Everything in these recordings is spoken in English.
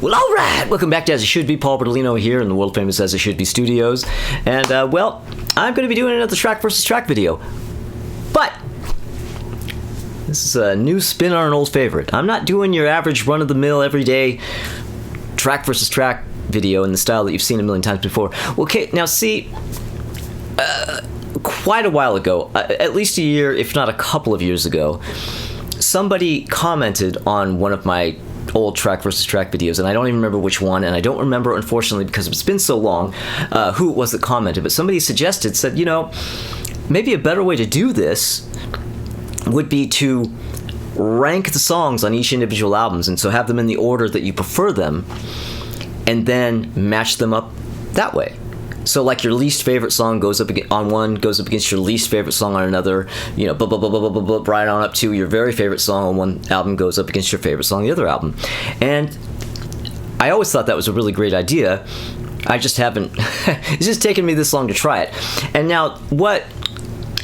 Well, all right. Welcome back to As It Should Be. Paul Bertolino here in the world famous As It Should Be studios. And, well, I'm going to be doing another track versus track video. But this is a new spin on an old favorite. I'm not doing your average run-of-the-mill, everyday track versus track video in the style that you've seen a million times before. Okay, now see, quite a while ago, at least a year, if not a couple of years ago, somebody commented on one of my old track versus track videos, and I don't even remember which one, and I don't remember, unfortunately, because it's been so long, who it was that commented, but somebody said, you know, maybe a better way to do this would be to rank the songs on each individual albums, and so have them in the order that you prefer them, and then match them up that way. So, like, your least favorite song goes up on one, goes up against your least favorite song on another, you know, right on up to your very favorite song on one album goes up against your favorite song on the other album. And I always thought that was a really great idea. I just haven't, it's just taken me this long to try it. And now, what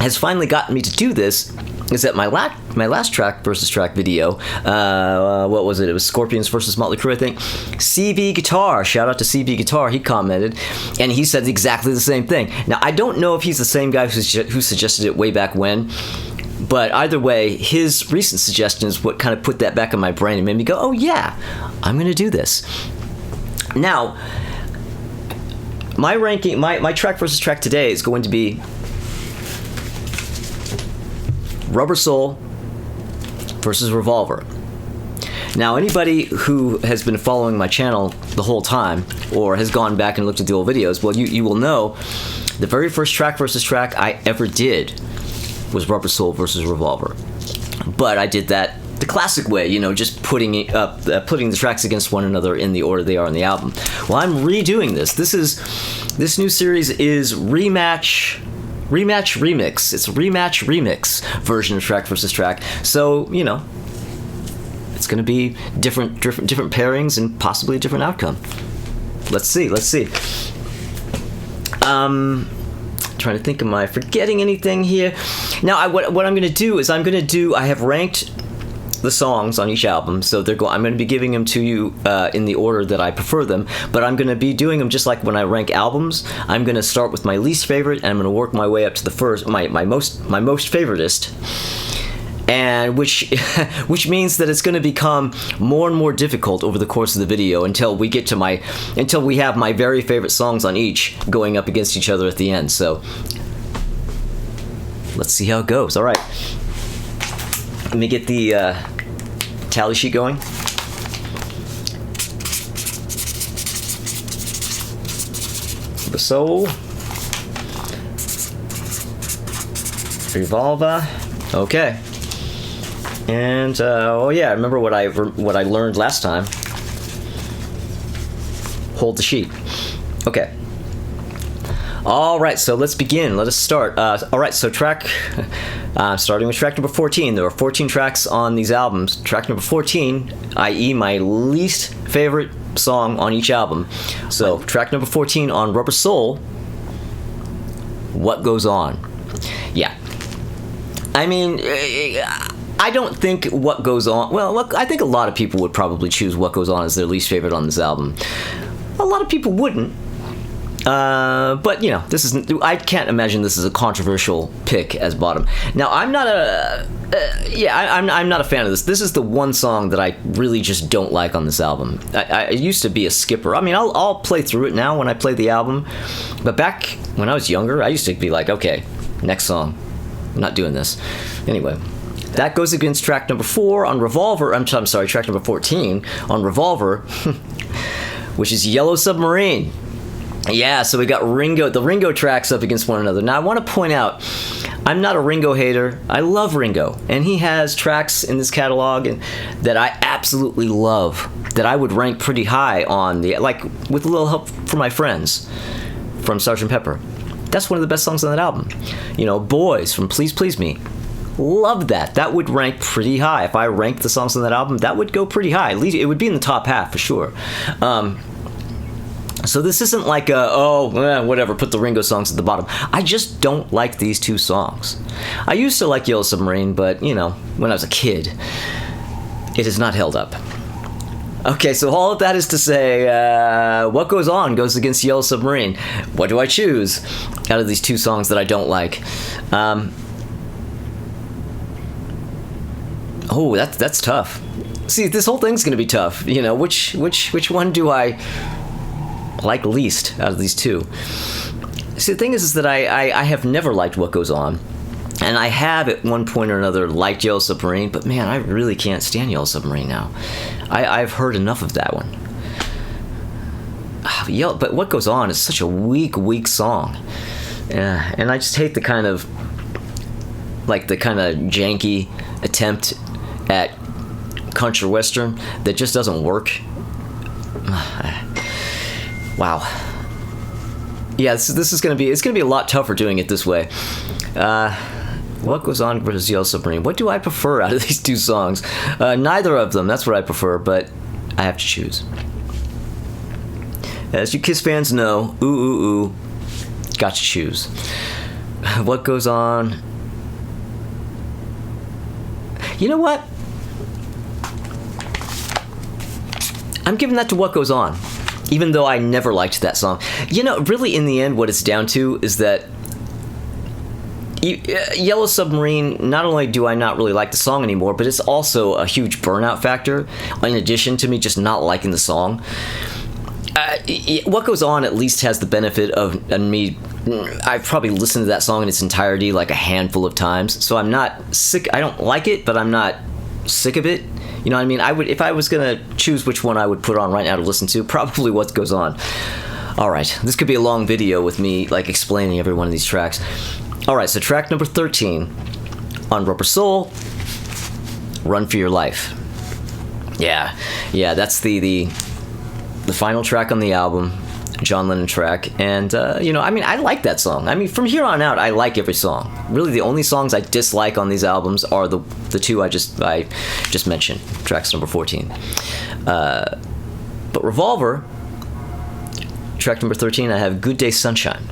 has finally gotten me to do this is that my last track versus track video, what was it? It was Scorpions versus Motley Crue, I think. CV Guitar, shout out to CV Guitar, he commented, and he said exactly the same thing. Now, I don't know if he's the same guy who suggested it way back when, but either way, his recent suggestion is what kind of put that back in my brain and made me go, oh yeah, I'm going to do this. Now, my ranking, my track versus track today is going to be Rubber Soul versus Revolver. Now, anybody who has been following my channel the whole time, or has gone back and looked at the old videos, well, you will know the very first track versus track I ever did was Rubber Soul versus Revolver. But I did that the classic way, you know, just putting the tracks against one another in the order they are on the album. Well, I'm redoing this. This new series is Rematch Remix. It's a Rematch Remix version of track versus track. So, you know, it's going to be different pairings and possibly a different outcome. Let's see. Trying to think, am I forgetting anything here? Now, what I'm going to do is I have ranked the songs on each album, so I'm going to be giving them to you in the order that I prefer them, but I'm going to be doing them just like when I rank albums. I'm going to start with my least favorite, and I'm going to work my way up to the first, my most favoritist, and which means that it's going to become more and more difficult over the course of the video until we have my very favorite songs on each going up against each other at the end. So let's see how it goes. All right. Let me get the tally sheet going. The Soul, Revolver, okay, and oh yeah, I remember what I learned last time. Hold the sheet. Okay. All right, so let's begin. Let us start. All right, so starting with track number 14. There are 14 tracks on these albums. Track number 14, i.e. my least favorite song on each album. So track number 14 on Rubber Soul, What Goes On. Yeah. I mean, I don't think What Goes On... Well, look, I think a lot of people would probably choose What Goes On as their least favorite on this album. A lot of people wouldn't. But you know, I can't imagine this is a controversial pick as bottom. Now, I'm not a fan of this. This is the one song that I really just don't like on this album. I used to be a skipper. I mean, I'll play through it now when I play the album, but back when I was younger, I used to be like, okay, next song. I'm not doing this. Anyway, that goes against track number 4 on Revolver. I'm sorry, track number 14 on Revolver, which is Yellow Submarine. Yeah, so we got the Ringo tracks up against one another. Now, I want to point out, I'm not a Ringo hater. I love Ringo, and he has tracks in this catalog that I absolutely love, that I would rank pretty high on like with a little help from my friends from Sgt. Pepper. That's one of the best songs on that album. You know, Boys from Please Please Me. Love that. That would rank pretty high. If I ranked the songs on that album, that would go pretty high. At least it would be in the top half for sure. So this isn't like whatever, put the Ringo songs at the bottom. I just don't like these two songs. I used to like Yellow Submarine, but, you know, when I was a kid, it has not held up. Okay, so all of that is to say, What Goes On goes against Yellow Submarine. What do I choose out of these two songs that I don't like? That's tough. See, this whole thing's gonna be tough. You know, which one do I like least out of these two? See, the thing is that I have never liked What Goes On. And I have at one point or another liked Yellow Submarine, but man, I really can't stand Yellow Submarine now. I've heard enough of that one. But What Goes On is such a weak song. And I just hate the kind of janky attempt at country western that just doesn't work. Wow. Yeah, this is gonna be a lot tougher doing it this way. What Goes On versus Yellow Submarine. What do I prefer out of these two songs? Neither of them. That's what I prefer, but I have to choose. As you Kiss fans know, ooh, got to choose. What Goes On. You know what? I'm giving that to What Goes On, even though I never liked that song. You know, really, in the end, what it's down to is that Yellow Submarine, not only do I not really like the song anymore, but it's also a huge burnout factor, in addition to me just not liking the song. What Goes On at least has the benefit of me. I've probably listened to that song in its entirety like a handful of times, so I'm not sick. I don't like it, but I'm not sick of it. You know what I mean? I would, if I was gonna choose which one I would put on right now to listen to, probably What Goes On. All right, this could be a long video with me like explaining every one of these tracks. All right, so track number 13 on Rubber Soul, Run for Your Life. Yeah, that's the final track on the album, John Lennon track, and I like that song. I mean, from here on out, I like every song. Really, the only songs I dislike on these albums are the two I just mentioned, tracks number 14. But Revolver, track number 13, I have Good Day Sunshine.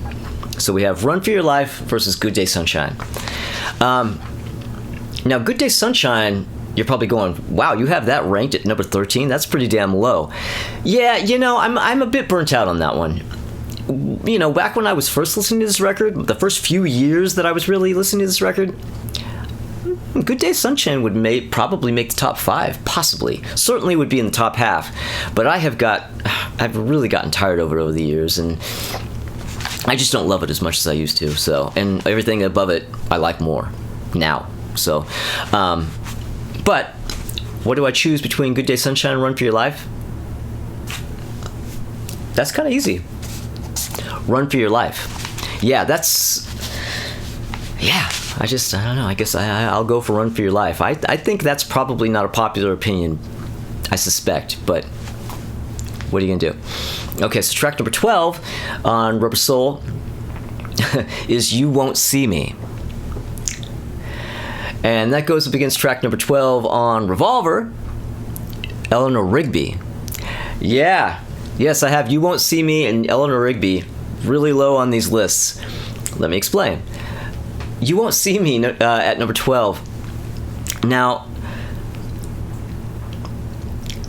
So we have Run for Your Life versus Good Day Sunshine. Now, Good Day Sunshine, you're probably going, wow, you have that ranked at number 13? That's pretty damn low. Yeah, I'm a bit burnt out on that one. You know, back when I was first listening to this record, the first few years that I was really listening to this record, Good Day Sunshine would probably make the top 5, possibly. Certainly would be in the top half. But I've really gotten tired of it over the years, and I just don't love it as much as I used to. So, and everything above it, I like more now. So, but what do I choose between Good Day Sunshine and Run for Your Life? That's kind of easy. Run for Your Life. Yeah, I don't know. I guess I'll go for Run for Your Life. I think that's probably not a popular opinion, I suspect, but what are you going to do? Okay, so track number 12 on Rubber Soul is You Won't See Me. And that goes up against track number 12 on Revolver, Eleanor Rigby. Yeah. Yes, I have You Won't See Me and Eleanor Rigby really low on these lists. Let me explain. You Won't See Me at number 12. Now,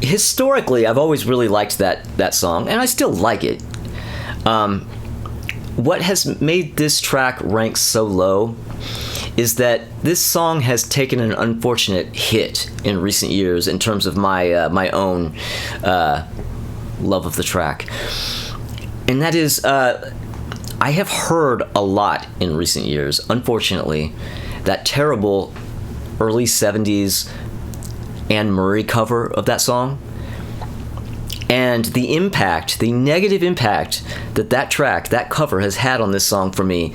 historically, I've always really liked that song, and I still like it. What has made this track rank so low is that this song has taken an unfortunate hit in recent years in terms of my own love of the track. And that is, I have heard a lot in recent years, unfortunately, that terrible early 70s Anne Murray cover of that song. And the negative impact that track, that cover has had on this song for me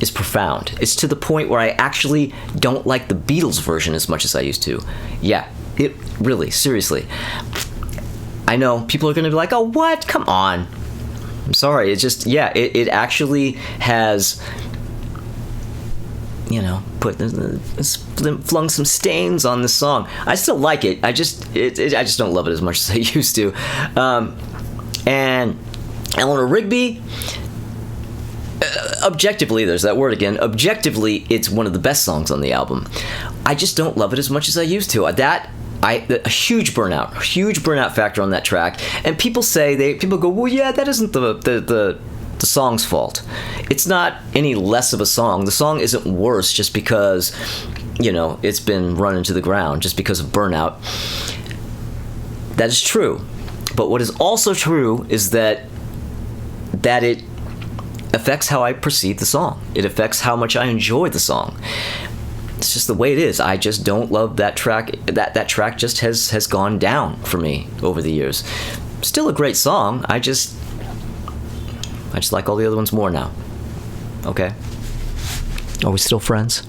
is profound. It's to the point where I actually don't like the Beatles version as much as I used to. Yeah, it really, seriously. I know people are going to be like, oh, what? Come on. I'm sorry. It's just, yeah, it actually has, flung some stains on this song. I still like it. I just don't love it as much as I used to. And Eleanor Rigby, objectively, there's that word again. Objectively, it's one of the best songs on the album. I just don't love it as much as I used to. That a huge burnout factor on that track. And people go, well, yeah, that isn't the song's fault. It's not any less of a song. The song isn't worse just because, it's been run into the ground, just because of burnout. That is true. But what is also true is that it affects how I perceive the song. It affects how much I enjoy the song. It's just the way it is. I just don't love that track. That track just has gone down for me over the years. Still a great song. I just like all the other ones more now. Okay. Are we still friends?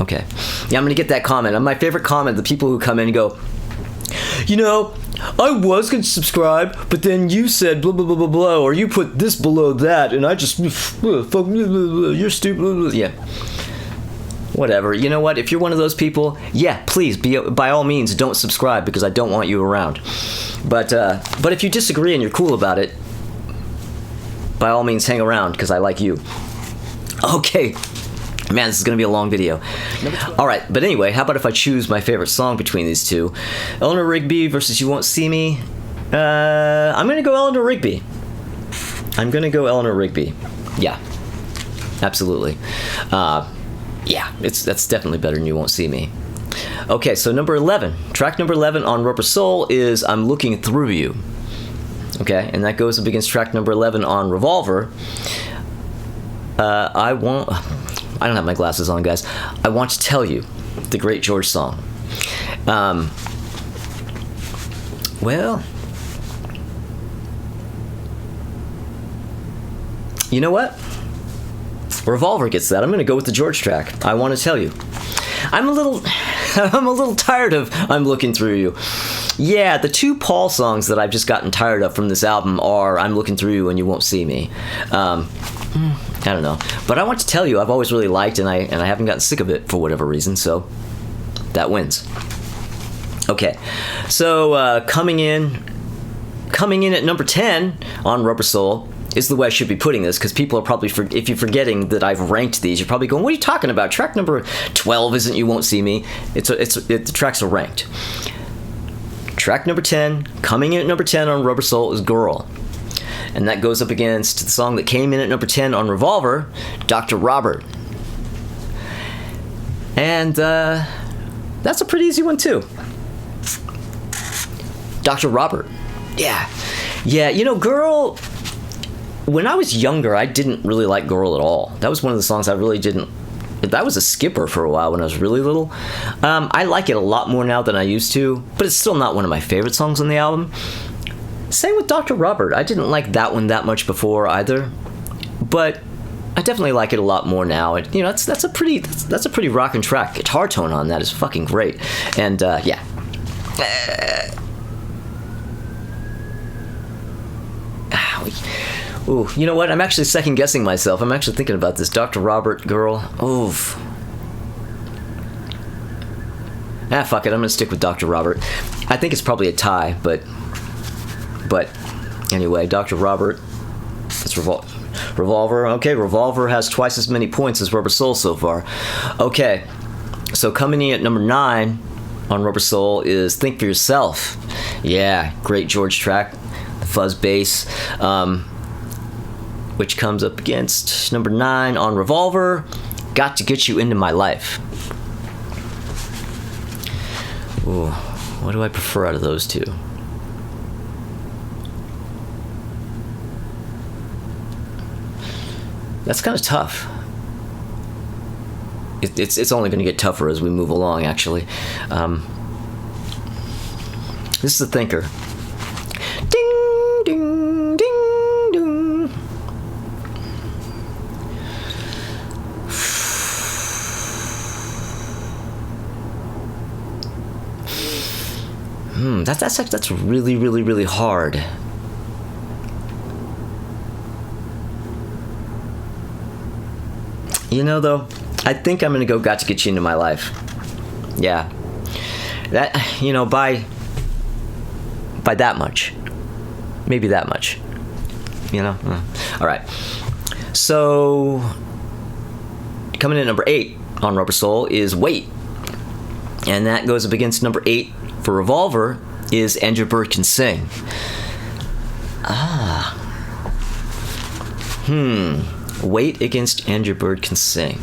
Okay. Yeah, I'm gonna get that comment. My favorite comment, the people who come in and go, I was going to subscribe, but then you said blah, blah, blah, blah, blah, or you put this below that, and I just, fuck, you're stupid, blah, blah. Yeah. Whatever. You know what? If you're one of those people, yeah, please, by all means, don't subscribe, because I don't want you around. But if you disagree and you're cool about it, by all means, hang around, because I like you. Okay. Man, this is going to be a long video. All right, but anyway, how about if I choose my favorite song between these two? Eleanor Rigby versus You Won't See Me. I'm going to go Eleanor Rigby. Yeah, absolutely. Yeah, that's definitely better than You Won't See Me. Okay, so track number 11 on Rubber Soul is I'm Looking Through You. Okay, and that goes up against track number 11 on Revolver. I don't have my glasses on, guys. I Want to Tell You, the Great George song. Well, you know what? Revolver gets that. I'm going to go with the George track. I Want to Tell You. I'm a little tired of I'm Looking Through You. Yeah, the two Paul songs that I've just gotten tired of from this album are I'm Looking Through You and You Won't See Me. I don't know. But I Want to Tell You I've always really liked, and I haven't gotten sick of it for whatever reason, so that wins. Okay, so coming in at number 10 on Rubber Soul is the way I should be putting this, because people are probably, if you're forgetting that I've ranked these, you're probably going, what are you talking about? Track number 12 isn't You Won't See Me. The tracks are ranked. Track number 10, coming in at number 10 on Rubber Soul is Girl. And that goes up against the song that came in at number 10 on Revolver, Dr. Robert. And that's a pretty easy one, too. Dr. Robert. Yeah, Girl, when I was younger, I didn't really like Girl at all. That was one of the songs I really didn't. That was a skipper for a while when I was really little. I like it a lot more now than I used to, but it's still not one of my favorite songs on the album. Same with Dr. Robert. I didn't like that one that much before either, but I definitely like it a lot more now. That's a pretty rockin' track. Guitar tone on that is fucking great, and yeah. Ooh, you know what? I'm actually second guessing myself. I'm actually thinking about this. Dr. Robert, Girl. Oof. Fuck it. I'm gonna stick with Dr. Robert. I think it's probably a tie, but anyway, Dr. Robert. It's Revolver. Okay, Revolver has twice as many points as Rubber Soul so far. Okay, so coming in at number 9 on Rubber Soul is Think for Yourself. Yeah, great George track. The fuzz bass. Which comes up against number 9 on Revolver, Got to Get You Into My Life. Ooh, what do I prefer out of those two? That's kind of tough. It's only going to get tougher as we move along, actually. This is a thinker. Ding, ding, ding, ding. That's really, really, really hard. You know, though, I think I'm gonna go Got to Get You Into My Life. Yeah, that, by that much, maybe that much. All right. So coming in at number 8 on Rubber Soul is Wait. And that goes up against number 8 for Revolver is And Your Bird Can Sing. Wait against And Your Bird Can Sing.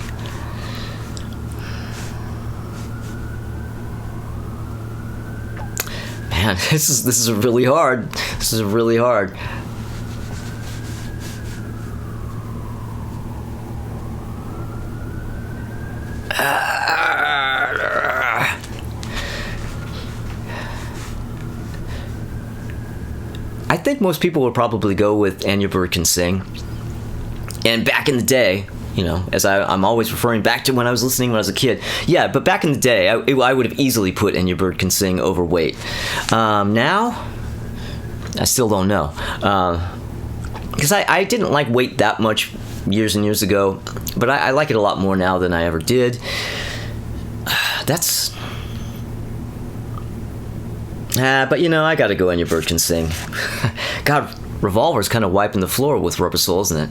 Man, this is really hard. This is really hard. I think most people would probably go with And Your Bird Can Sing. And back in the day, you know, as I'm always referring back to when I was listening when I was a kid. Yeah, but back in the day, I would have easily put And Your Bird Can Sing over Wait. Now, I still don't know. Because I didn't like Wait that much years and years ago, but I like it a lot more now than I ever did. But you know, I gotta go And Your Bird Can Sing. God, Revolver's kind of wiping the floor with Rubber Soul, isn't it?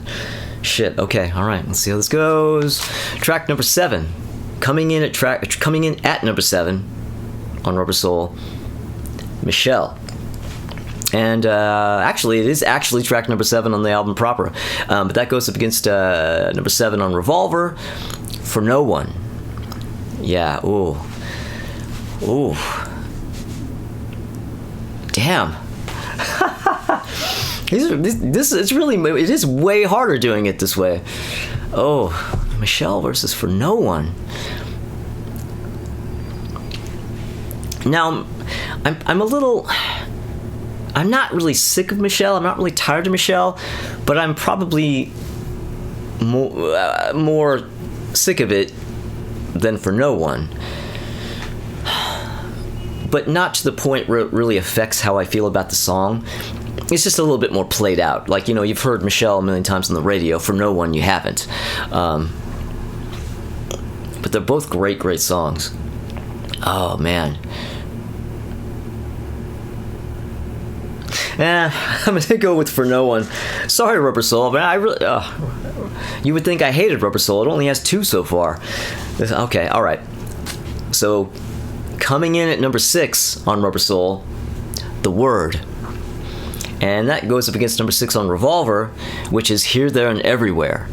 Shit. Okay. All right. Let's see how this goes. Track number 7, coming in at number 7 on Rubber Soul, Michelle. And actually, it is actually track number 7 on the album proper. But that goes up against number 7 on Revolver, For No One. Yeah. Ooh. Damn. It is way harder doing it this way. Oh, Michelle versus For No One. Now, I'm not really sick of Michelle. I'm not really tired of Michelle, but I'm probably more sick of it than For No One. But not to the point where it really affects how I feel about the song. It's just a little bit more played out. Like, you know, you've heard Michelle a million times on the radio. For No One, you haven't. But they're both great, great songs. Oh, man. I'm going to go with For No One. Sorry, Rubber Soul, but I really... you would think I hated Rubber Soul. It only has 2 so far. Okay, all right. So, coming in at number 6 on Rubber Soul, The Word. And that goes up against number 6 on Revolver, which is Here, There, and Everywhere.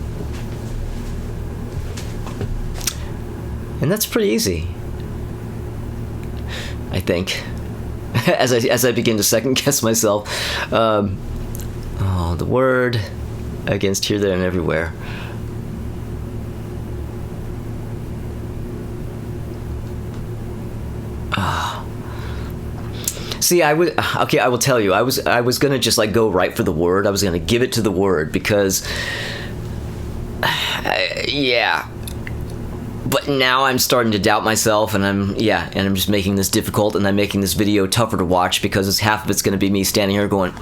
And that's pretty easy, I think. as I begin to second guess myself. The Word against Here, There, and Everywhere. See, I will tell you, I was gonna just like go right for The Word. I was gonna give it to The Word because, yeah. But now I'm starting to doubt myself, and I'm just making this difficult, and I'm making this video tougher to watch because half of it's gonna be me standing here going,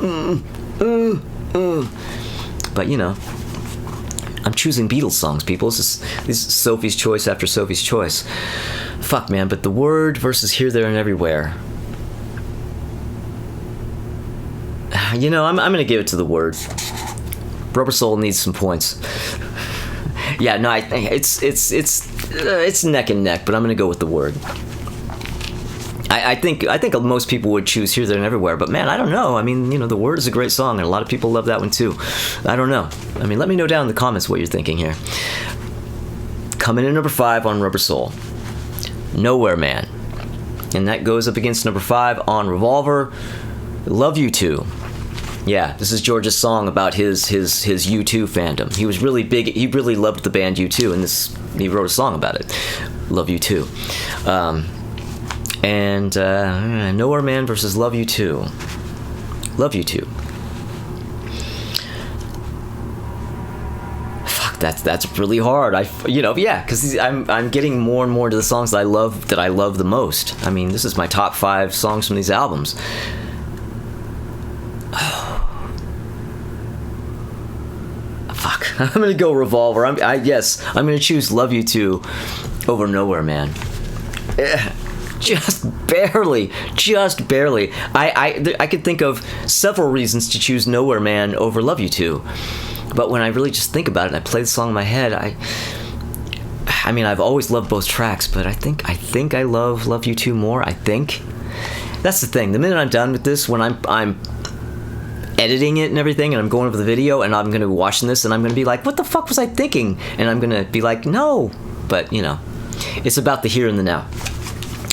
But you know, I'm choosing Beatles songs, people. This is Sophie's choice after Sophie's choice. Fuck, man. But The Word versus Here, There, and Everywhere. You know, I'm gonna give it to The Word. Rubber Soul needs some points. Yeah, no, it's neck and neck, but I'm gonna go with The Word. I think most people would choose Here, There, and Everywhere, but man, I don't know. I mean, you know, The Word is a great song, and a lot of people love that one too. I don't know. I mean, let me know down in the comments what you're thinking here. Coming in number 5 on Rubber Soul, Nowhere Man, and that goes up against number 5 on Revolver, Love You Too. Yeah, this is George's song about his U2 fandom. He was really big. He really loved the band U2, and he wrote a song about it. Love You Too. Nowhere Man versus Love You Too. Love You Too. Fuck, that's really hard. Because I'm getting more and more to the songs that I love the most. I mean, this is my top 5 songs from these albums. Fuck. I'm gonna go Revolver. I'm gonna choose Love You Too over Nowhere Man. Just barely. I could think of several reasons to choose Nowhere Man over Love You Too, but when I really just think about it and I play the song in my head, I mean, I've always loved both tracks, but I think I love You Two more. I think that's the thing. The minute I'm done with this, when I'm editing it and everything, and I'm going over the video, and I'm going to be watching this, and I'm going to be like, what the fuck was I thinking? And I'm going to be like, no. But, you know, it's about the here and the now.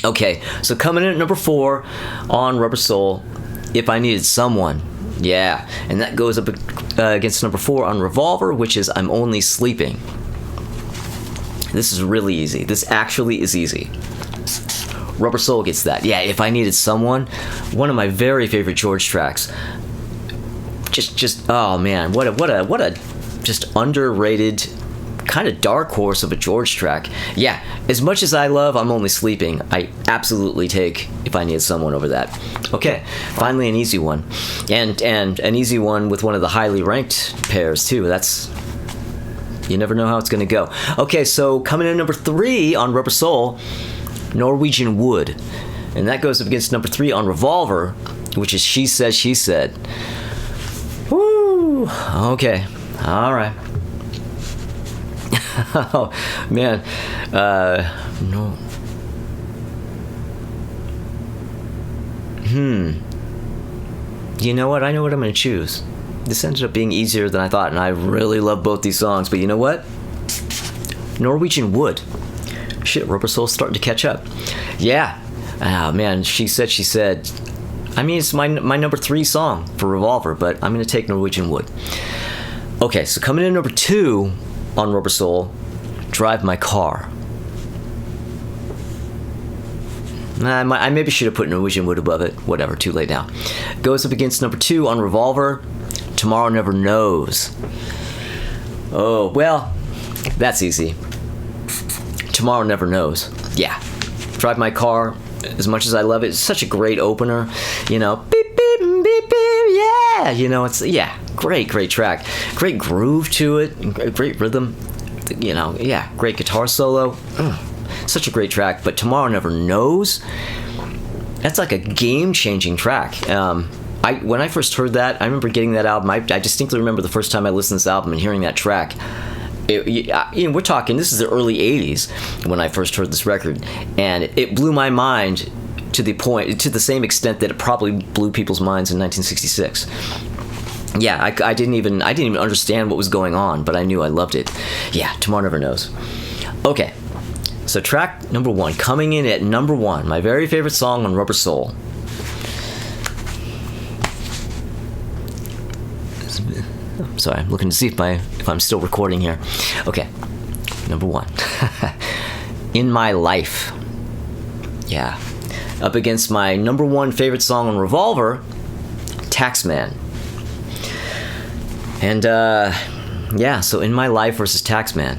Okay, so coming in at number 4 on Rubber Soul, If I Needed Someone. Yeah, and that goes up against number 4 on Revolver, which is I'm Only Sleeping. This is really easy. This actually is easy. Rubber Soul gets that. Yeah, If I Needed Someone, one of my very favorite George tracks. Just oh man, what a just underrated kind of dark horse of a George track. Yeah, as much as I love I'm Only Sleeping, I absolutely take If I Needed Someone over that. Okay, finally an easy one, and an easy one with one of the highly ranked pairs too. That's, you never know how it's gonna go. Okay, so coming in number 3 on Rubber Soul, Norwegian Wood, and that goes up against number 3 on Revolver, which is She Said She Said. Woo! Okay, all right. Oh man, no. You know what? I know what I'm gonna choose. This ended up being easier than I thought, and I really love both these songs. But you know what? Norwegian Wood. Shit, Rubber Soul's starting to catch up. Yeah. Oh man, She Said She Said. I mean, it's my number 3 song for Revolver, but I'm going to take Norwegian Wood. Okay, so coming in number 2 on Rubber Soul, Drive My Car. I maybe should have put Norwegian Wood above it. Whatever, too late now. Goes up against number 2 on Revolver, Tomorrow Never Knows. Oh, well, that's easy. Tomorrow Never Knows. Yeah. Drive My Car, as much as I love it, it's such a great opener. You know, beep, beep, beep, beep, yeah. You know, it's, yeah, great track. Great groove to it, great rhythm. You know, yeah, great guitar solo. Such a great track. But Tomorrow Never Knows, that's like a game-changing track. When I first heard that, I remember getting that album. I distinctly remember the first time I listened to this album and hearing that track. We're talking, this is the early 80s when I first heard this record, and it blew my mind to the same extent that it probably blew people's minds in 1966. Yeah, I didn't even understand what was going on, but I knew I loved it. Yeah, Tomorrow Never Knows. Okay, so track number 1, coming in at number 1, my very favorite song on Rubber Soul. Sorry, I'm looking to see if I'm still recording here. Okay, number 1. In My Life. Yeah. Up against my number 1 favorite song on Revolver, Taxman. And, yeah, so In My Life versus Taxman.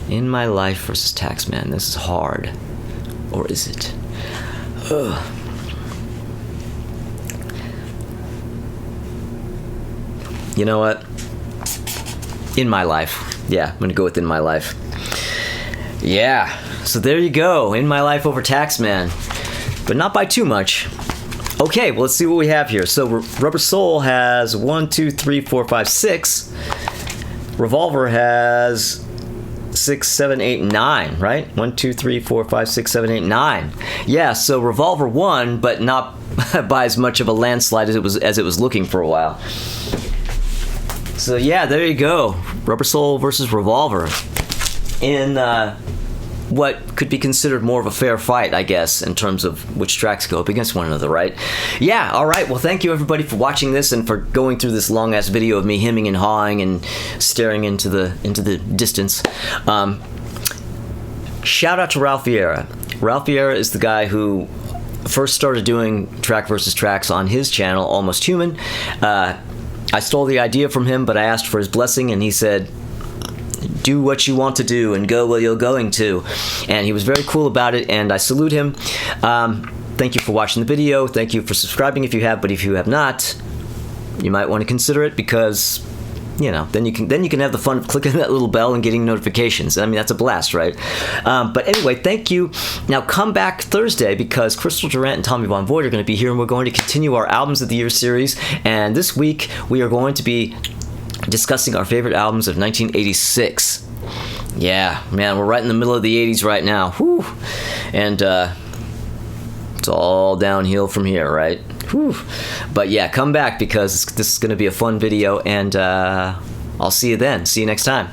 In My Life versus Taxman. This is hard. Or is it? Ugh. You know what? In My Life. Yeah, I'm gonna go with In My Life. Yeah, so there you go. In My Life over Taxman. But not by too much. Okay, well, let's see what we have here. So Rubber Soul has 1, 2, 3, 4, 5, 6. Revolver has 6, 7, 8, 9, right? 1, 2, 3, 4, 5, 6, 7, 8, 9. Yeah, so Revolver won, but not by as much of a landslide as it was looking for a while. So yeah, there you go. Rubber Soul versus Revolver in what could be considered more of a fair fight, I guess, in terms of which tracks go up against one another, right? Yeah, all right. Well, thank you everybody for watching this and for going through this long ass video of me hemming and hawing and staring into the distance. Shout out to Ralph Vieira. Ralph Vieira is the guy who first started doing track versus tracks on his channel, Almost Human. I stole the idea from him, but I asked for his blessing, and he said, do what you want to do and go where you're going to. And he was very cool about it, and I salute him. Thank you for watching the video. Thank you for subscribing if you have, but if you have not, you might want to consider it, because then you can have the fun of clicking that little bell and getting notifications. I mean, that's a blast, right? But anyway, thank you. Now come back Thursday, because Crystal Durant and Tommy Von Voigt are going to be here, and we're going to continue our Albums of the Year series. And this week we are going to be discussing our favorite albums of 1986. Yeah, man, we're right in the middle of the 80s right now. Whew. And it's all downhill from here, right? Whew. But yeah, come back, because this is going to be a fun video, and I'll see you then. See you next time.